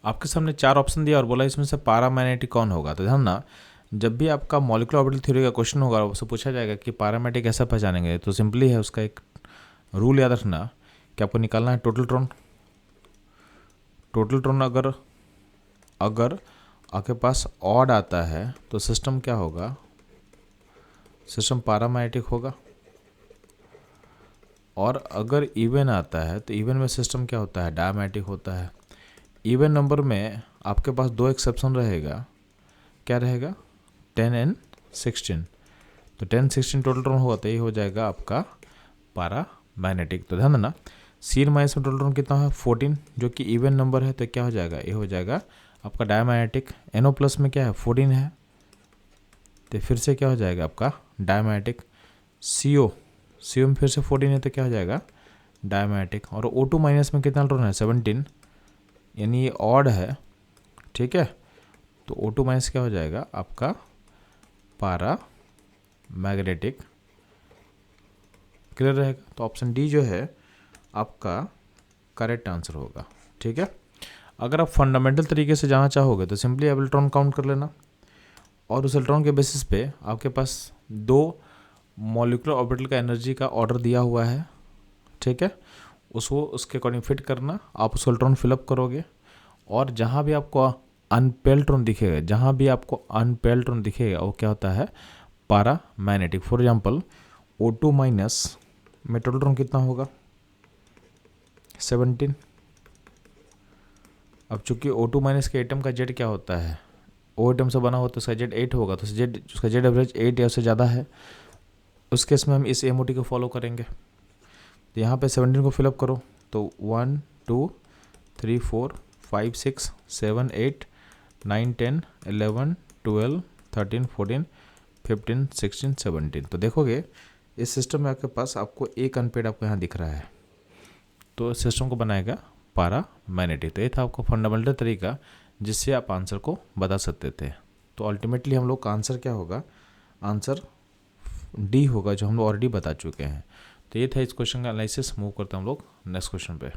आपके सामने 4 ऑप्शन दिया और बोला इसमें से पैरामैग्नेटिक कौन होगा। तो ध्यान ना, जब भी आपका मॉलिक्यूलर ऑर्बिटल थ्योरी का क्वेश्चन होगा उससे पूछा जाएगा कि पैरामैग्नेटिक कैसे पहचानेंगे, तो सिंपली है उसका एक रूल याद रखना कि आपको निकालना है टोटल ट्रॉन। टोटल ट्रॉन अगर आपके पास ऑड आता है तो सिस्टम क्या होगा, सिस्टम पैरामैग्नेटिक होगा। और अगर इवन आता है तो इवन में सिस्टम क्या होता है, डायमैग्नेटिक होता है। इवन नंबर में आपके पास 2 एक्सेप्शन रहेगा, क्या रहेगा, 10 and 16। तो 10 16 टोटल ट्रॉन होगा तो ये हो जाएगा आपका पैरामैग्नेटिक। तो ध्यान देना, सी माइनस में टोटल ट्रॉन कितना है 14, जो कि इवन नंबर है, तो क्या हो जाएगा, ये हो जाएगा आपका डायमैग्नेटिक। NO प्लस में क्या है 14 है, तो फिर से क्या हो जाएगा आपका डायमैग्नेटिक। CO में फिर से 14 है तो क्या हो जाएगा डायमैग्नेटिक। और O2 माइनस में कितना इलेक्ट्रॉन है 17, यानी ये ऑड है, ठीक है। तो O2 माइनस क्या हो जाएगा आपका पैरामैग्नेटिक। क्लियर रहेगा। तो ऑप्शन डी जो है आपका करेक्ट आंसर होगा, ठीक है। अगर आप फंडामेंटल तरीके से जाना चाहोगे तो सिंपली आप इलेक्ट्रॉन काउंट कर लेना, और उस इलेक्ट्रॉन के बेसिस पे आपके पास 2 मॉलिक्यूलर ऑर्बिटल का एनर्जी का ऑर्डर दिया हुआ है, ठीक है। उसको उसके अकॉर्डिंग फिट करना, आप उस इलेक्ट्रॉन फिलअप करोगे, और जहाँ भी आपको अनपेल्ड इलेक्ट्रॉन दिखेगा, वो क्या होता है paramagnetic. For example O2 minus में टोटल इलेक्ट्रॉन कितना होगा 17। अब चूंकि O2 माइनस के एटम का जेड क्या होता है, O एटम से बना होता है, उसका जेड 8 होगा, तो उसका जेड एवरेज 8 या उससे ज़्यादा है। उस केस में हम इस MOT को फॉलो करेंगे। तो यहाँ पे 17 को फिलअप करो, तो 1 2 3 4 5 6 7 8 9 10 11 12 13 14 15 16 17। तो देखोगे इस सिस्टम में आपके पास आपको एक अनपेड आपको यहाँ दिख रहा है, तो सिस्टम को बनाएगा पैरामैग्नेटिक। तो ये था आपको फंडामेंटल तरीका जिससे आप आंसर को बता सकते थे। तो अल्टीमेटली हम लोग का आंसर क्या होगा, आंसर डी होगा, जो हम लोग ऑलरेडी बता चुके हैं। तो ये था इस क्वेश्चन का एनालिसिस। मूव करते हैं हम लोग नेक्स्ट क्वेश्चन पे।